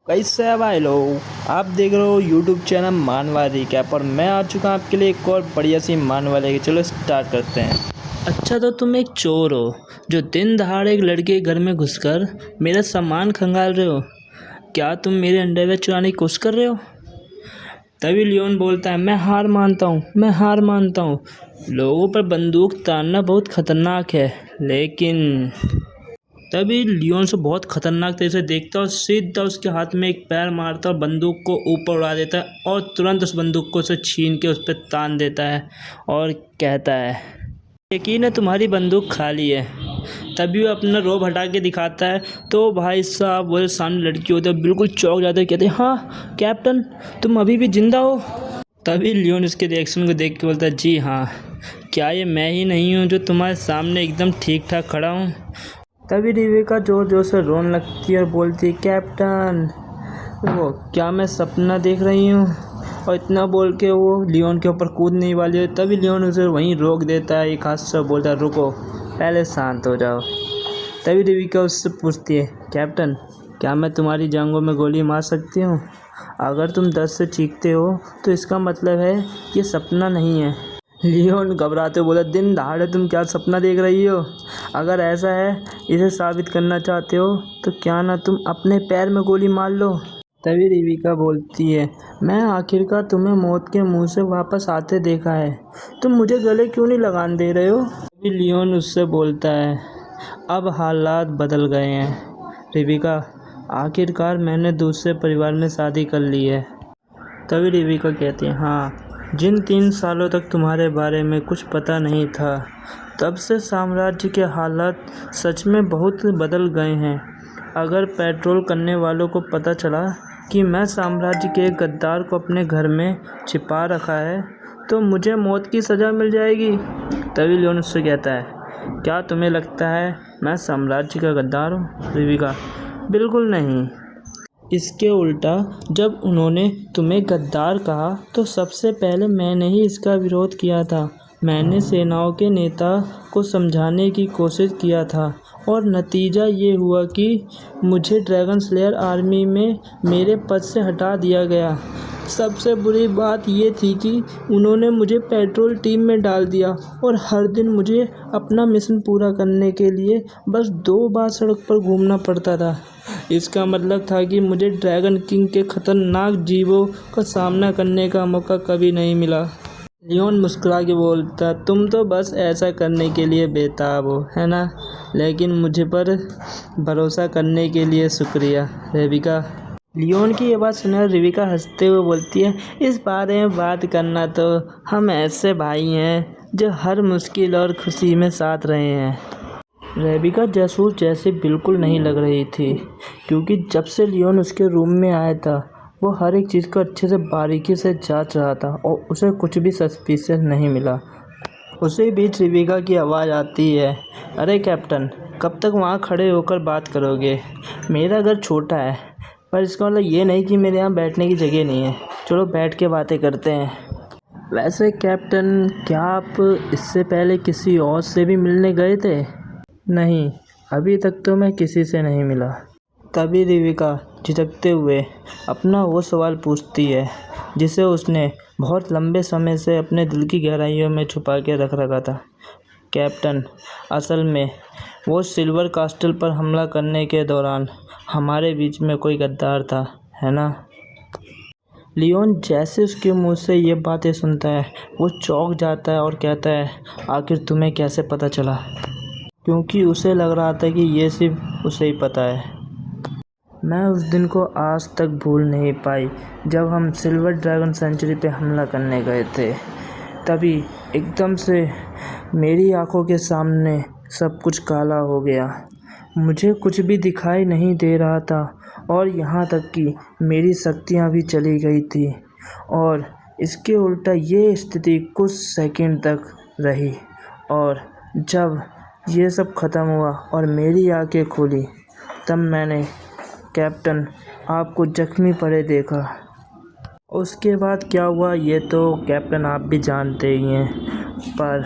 कैसे है भाई लोग। आप देख रहे हो यूट्यूब चैनल मानवा रिकैप और मैं आ चुका हूँ आपके लिए एक और बढ़िया सी मानवा लेके। चलो स्टार्ट करते हैं। अच्छा तो तुम एक चोर हो जो दिन दहाड़े एक लड़के के घर में घुसकर मेरा सामान खंगाल रहे हो। क्या तुम मेरे अंडरवेयर चुराने की कोशिश कर रहे हो? तभी लियोन बोलता है, मैं हार मानता हूँ। लोगों पर बंदूक तानना बहुत खतरनाक है, लेकिन तभी लियोन से बहुत खतरनाक तरीके से देखता है और सीधा उसके हाथ में एक पैर मारता है और बंदूक को ऊपर उड़ा देता है और तुरंत उस बंदूक को उसे छीन के उस पर तान देता है और कहता है, यकीन है तुम्हारी बंदूक खाली है। तभी वो अपना रोब हटा के दिखाता है तो भाई साहब वो सामने लड़की होती है बिल्कुल चौंक जाते हैं, कहते हैं, हाँ कैप्टन तुम अभी भी जिंदा हो। तभी लियोन उसके रिएक्शन को देख के बोलता है, जी हाँ, क्या ये मैं ही नहीं हूँ जो तुम्हारे सामने एकदम ठीक ठाक खड़ा हूँ। तभी रिविका जोर जोर से रोने लगती है और बोलती है, कैप्टन वो क्या मैं सपना देख रही हूँ? और इतना बोल के वो लियोन के ऊपर कूदने वाली है। तभी लियोन उसे वहीं रोक देता है, एक हाथ से बोलता है, रुको पहले शांत हो जाओ। तभी रिविका उससे पूछती है, कैप्टन क्या मैं तुम्हारी जांघों में गोली मार सकती हूँ? अगर तुम दर्द से चीखते हो तो इसका मतलब है ये सपना नहीं है। लियोन घबराते बोला, दिन दहाड़े तुम क्या सपना देख रही हो? अगर ऐसा है इसे साबित करना चाहते हो तो क्या ना तुम अपने पैर में गोली मार लो। तभी रिविका बोलती है, मैं आखिरकार तुम्हें मौत के मुंह से वापस आते देखा है, तुम मुझे गले क्यों नहीं लगान दे रहे हो? तभी लियोन उससे बोलता है, अब हालात बदल गए हैं रिविका, आखिरकार मैंने दूसरे परिवार में शादी कर ली है। तभी रिविका कहती है, हाँ, जिन 3 सालों तक तुम्हारे बारे में कुछ पता नहीं था, तब से साम्राज्य के हालात सच में बहुत बदल गए हैं। अगर पेट्रोल करने वालों को पता चला कि मैं साम्राज्य के एक गद्दार को अपने घर में छिपा रखा है तो मुझे मौत की सज़ा मिल जाएगी। तभी लियोन उससे कहता है, क्या तुम्हें लगता है मैं साम्राज्य का गद्दार हूँ? रिविका, बिल्कुल नहीं। इसके उल्टा जब उन्होंने तुम्हें गद्दार कहा तो सबसे पहले मैंने ही इसका विरोध किया था। मैंने सेनाओं के नेता को समझाने की कोशिश किया था और नतीजा ये हुआ कि मुझे ड्रैगन स्लेयर आर्मी में मेरे पद से हटा दिया गया। सबसे बुरी बात ये थी कि उन्होंने मुझे पेट्रोल टीम में डाल दिया और हर दिन मुझे अपना मिशन पूरा करने के लिए बस 2 बार सड़क पर घूमना पड़ता था। इसका मतलब था कि मुझे ड्रैगन किंग के खतरनाक जीवों का सामना करने का मौका कभी नहीं मिला। लियोन मुस्कुरा के बोलता, तुम तो बस ऐसा करने के लिए बेताब हो, है ना? लेकिन मुझे पर भरोसा करने के लिए शुक्रिया रिविका। लियोन की ये बात सुनकर रिविका हंसते हुए बोलती है, इस बारे में बात करना तो हम ऐसे भाई हैं जो हर मुश्किल और खुशी में साथ रहे हैं। रेबिका जासूस जैसे बिल्कुल नहीं लग रही थी, क्योंकि जब से लियोन उसके रूम में आया था वो हर एक चीज़ को अच्छे से बारीकी से जांच रहा था और उसे कुछ भी सस्पिशियस नहीं मिला। उसी बीच रिविका की आवाज़ आती है, अरे कैप्टन, कब तक वहाँ खड़े होकर बात करोगे? मेरा घर छोटा है, पर इसका मतलब ये नहीं कि मेरे यहाँ बैठने की जगह नहीं है। चलो बैठ के बातें करते हैं। वैसे कैप्टन, क्या आप इससे पहले किसी और से भी मिलने गए थे? नहीं, अभी तक तो मैं किसी से नहीं मिला। तभी रिविका झिझकते हुए अपना वो सवाल पूछती है जिसे उसने बहुत लंबे समय से अपने दिल की गहराइयों में छुपा के रख रखा था। कैप्टन, असल में वो सिल्वर कास्टल पर हमला करने के दौरान हमारे बीच में कोई गद्दार था, है ना? लियोन जैसे उसके मुंह से ये बातें सुनता है वो चौंक जाता है और कहता है, आखिर तुम्हें कैसे पता चला? क्योंकि उसे लग रहा था कि ये सिर्फ उसे ही पता है। मैं उस दिन को आज तक भूल नहीं पाई जब हम सिल्वर ड्रैगन सेंचुरी पे हमला करने गए थे। तभी एकदम से मेरी आंखों के सामने सब कुछ काला हो गया। मुझे कुछ भी दिखाई नहीं दे रहा था और यहाँ तक कि मेरी शक्तियाँ भी चली गई थी। और इसके उल्टा ये स्थिति कुछ सेकंड तक रही और जब ये सब ख़त्म हुआ और मेरी आंखें खुली तब मैंने कैप्टन आपको जख्मी पड़े देखा। उसके बाद क्या हुआ ये तो कैप्टन आप भी जानते ही हैं, पर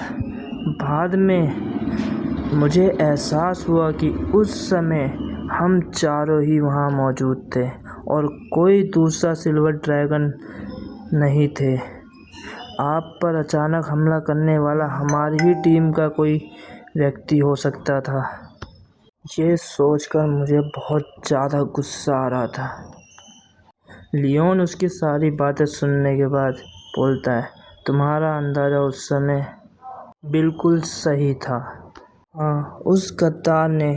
बाद में मुझे एहसास हुआ कि उस समय हम चारों ही वहाँ मौजूद थे और कोई दूसरा सिल्वर ड्रैगन नहीं थे। आप पर अचानक हमला करने वाला हमारी ही टीम का कोई व्यक्ति हो सकता था। ये सोचकर मुझे बहुत ज़्यादा गुस्सा आ रहा था। लियोन उसकी सारी बातें सुनने के बाद बोलता है, तुम्हारा अंदाज़ा उस समय बिल्कुल सही था। हाँ, उस गद्दार ने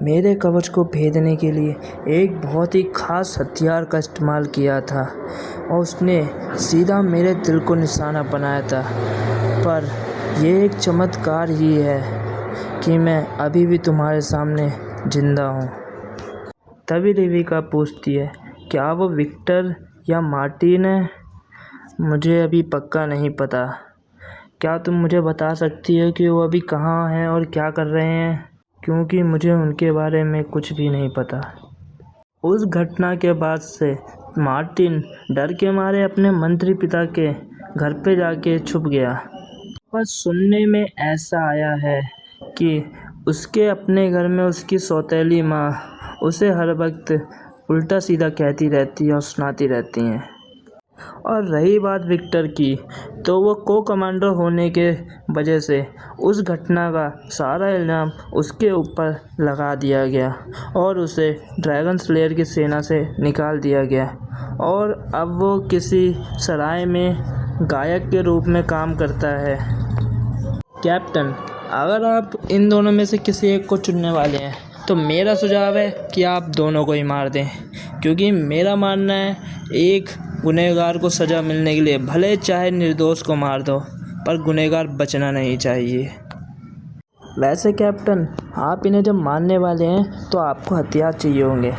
मेरे कवच को भेदने के लिए एक बहुत ही ख़ास हथियार का इस्तेमाल किया था और उसने सीधा मेरे दिल को निशाना बनाया था। पर यह एक चमत्कार ही है कि मैं अभी भी तुम्हारे सामने जिंदा हूँ। तभी रेबिका पूछती है, क्या वो विक्टर या मार्टिन है? मुझे अभी पक्का नहीं पता। क्या तुम मुझे बता सकती हो कि वो अभी कहाँ हैं और क्या कर रहे हैं? क्योंकि मुझे उनके बारे में कुछ भी नहीं पता। उस घटना के बाद से मार्टिन डर के मारे अपने मंत्री पिता के घर पे जाके छुप गया। पर सुनने में ऐसा आया है कि उसके अपने घर में उसकी सौतेली माँ उसे हर वक्त उल्टा सीधा कहती रहती है और सुनाती रहती हैं। और रही बात विक्टर की, तो वो को कमांडर होने के वजह से उस घटना का सारा इल्ज़ाम उसके ऊपर लगा दिया गया और उसे ड्रैगन स्लेयर की सेना से निकाल दिया गया और अब वो किसी सराय में गायक के रूप में काम करता है। कैप्टन, अगर आप इन दोनों में से किसी एक को चुनने वाले हैं तो मेरा सुझाव है कि आप दोनों को ही मार दें, क्योंकि मेरा मानना है एक गुनहगार को सज़ा मिलने के लिए भले चाहे निर्दोष को मार दो, पर गुनहगार बचना नहीं चाहिए। वैसे कैप्टन, आप इन्हें जब मारने वाले हैं तो आपको हथियार चाहिए होंगे।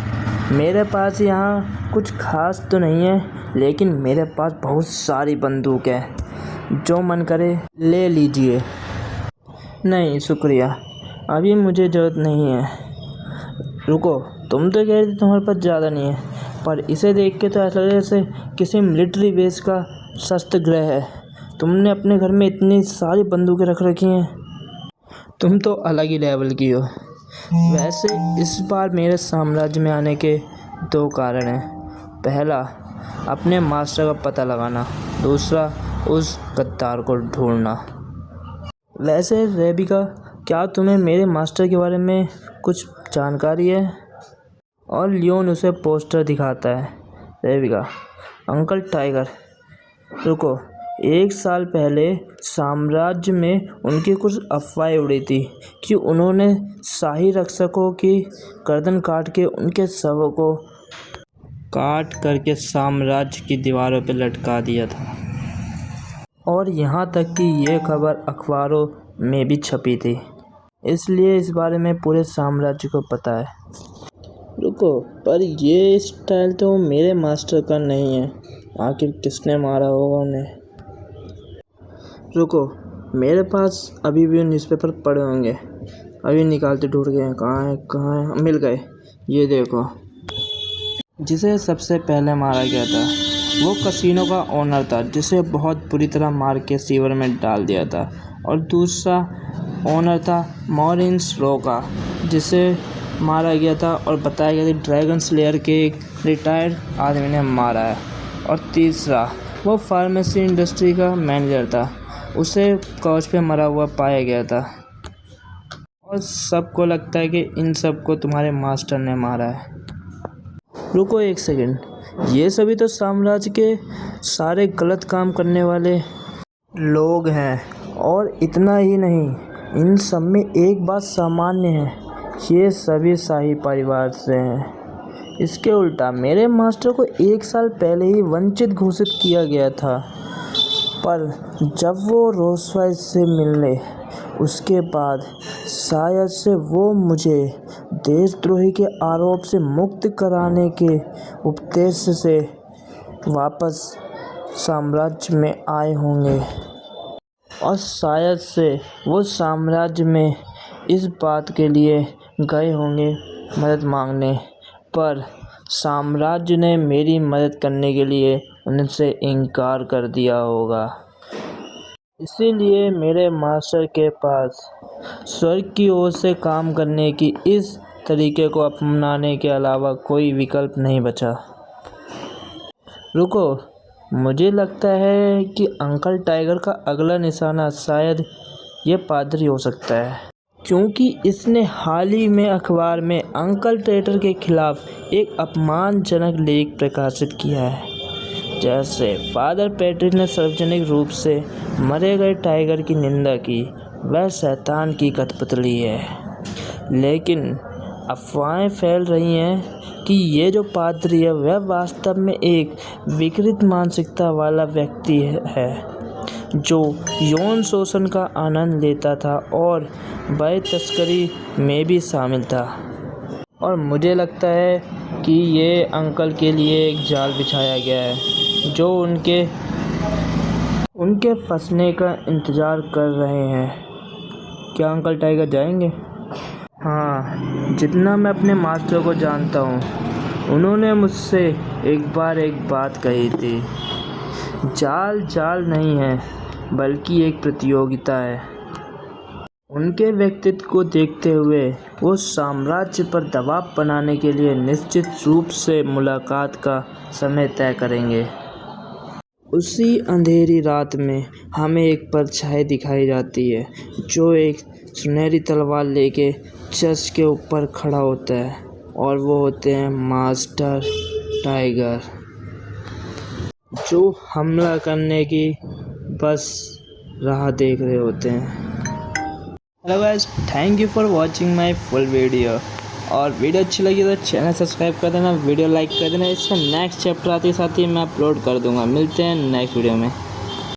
मेरे पास यहाँ कुछ खास तो नहीं है, लेकिन मेरे पास बहुत सारी बंदूक है, जो मन करे ले लीजिए। नहीं शुक्रिया, अभी मुझे ज़रूरत नहीं है। रुको, तुम तो कह रही थी तुम्हारे पास ज़्यादा नहीं है, पर इसे देख के तो ऐसा लग रहा है जैसे किसी मिलिट्री बेस का शस्त्र गृह है। तुमने अपने घर में इतनी सारी बंदूकें रख रखी हैं, तुम तो अलग ही लेवल की हो। वैसे इस बार मेरे साम्राज्य में आने के दो कारण हैं। पहला, अपने मास्टर का पता लगाना, दूसरा उस गद्दार को ढूंढना। वैसे रेबिका, क्या तुम्हें मेरे मास्टर के बारे में कुछ जानकारी है? और लियोन उसे पोस्टर दिखाता है। रेबिका, अंकल टाइगर, रुको, 1 साल पहले साम्राज्य में उनकी कुछ अफवाहें उड़ी थी कि उन्होंने शाही रक्षकों की गर्दन काट के उनके शवों को काट करके साम्राज्य की दीवारों पर लटका दिया था। और यहाँ तक कि ये खबर अखबारों में भी छपी थी, इसलिए इस बारे में पूरे साम्राज्य को पता है। रुको, पर ये स्टाइल तो मेरे मास्टर का नहीं है। आखिर किसने मारा होगा उन्हें? रुको, मेरे पास अभी भी न्यूज़पेपर पड़े होंगे, अभी निकालते ढूंढ गए। कहाँ है? मिल गए, ये देखो। जिसे सबसे पहले मारा गया था वो कसिनो का ओनर था, जिसे बहुत बुरी तरह मार के सीवर में डाल दिया था। और दूसरा ओनर था मॉरिस रो का, जिसे मारा गया था और बताया गया था ड्रैगन स्लेयर के एक रिटायर्ड आदमी ने मारा है। और तीसरा, वो फार्मेसी इंडस्ट्री का मैनेजर था, उसे कवच पे मरा हुआ पाया गया था। और सबको लगता है कि इन सबको तुम्हारे मास्टर ने मारा है। रुको एक सेकंड, ये सभी तो साम्राज्य के सारे गलत काम करने वाले लोग हैं। और इतना ही नहीं, इन सब में एक बात सामान्य है, ये सभी शाही परिवार से हैं। इसके उल्टा मेरे मास्टर को 1 साल पहले ही वंचित घोषित किया गया था, पर जब वो रोसवाइस से मिलने उसके बाद शायद से वो मुझे देशद्रोही के आरोप से मुक्त कराने के उद्देश्य से वापस साम्राज्य में आए होंगे। और शायद से वो साम्राज्य में इस बात के लिए गए होंगे मदद मांगने, पर साम्राज्य ने मेरी मदद करने के लिए उनसे इनकार कर दिया होगा। इसीलिए मेरे मास्टर के पास स्वर्ग की ओर से काम करने की इस तरीके को अपनाने के अलावा कोई विकल्प नहीं बचा। रुको, मुझे लगता है कि अंकल टाइगर का अगला निशाना शायद ये पादरी हो सकता है, क्योंकि इसने हाल ही में अखबार में अंकल टाइगर के खिलाफ एक अपमानजनक लेख प्रकाशित किया है। जैसे फादर पैट्रिक ने सार्वजनिक रूप से मरे गए टाइगर की निंदा की, वह शैतान की कठपुतली है। लेकिन अफवाहें फैल रही हैं कि ये जो पादरी है वह वास्तव में एक विकृत मानसिकता वाला व्यक्ति है जो यौन शोषण का आनंद लेता था और वह तस्करी में भी शामिल था। और मुझे लगता है कि ये अंकल के लिए एक जाल बिछाया गया है जो उनके फंसने का इंतज़ार कर रहे हैं। क्या अंकल टाइगर जाएंगे? हाँ, जितना मैं अपने मास्टर को जानता हूँ, उन्होंने मुझसे एक बात कही थी, जाल नहीं है बल्कि एक प्रतियोगिता है। उनके व्यक्तित्व को देखते हुए वो साम्राज्य पर दबाव बनाने के लिए निश्चित रूप से मुलाकात का समय तय करेंगे। उसी अंधेरी रात में हमें एक परछाई दिखाई जाती है जो एक सुनहरी तलवार लेके चर्च के ऊपर खड़ा होता है, और वो होते हैं मास्टर टाइगर, जो हमला करने की बस राह देख रहे होते हैं। Hello guys, thank you for watching my full video. और वीडियो अच्छी लगी तो चैनल सब्सक्राइब कर देना, वीडियो लाइक कर देना। इसका नेक्स्ट चैप्टर आते साथ ही मैं अपलोड कर दूंगा। मिलते हैं नेक्स्ट वीडियो में।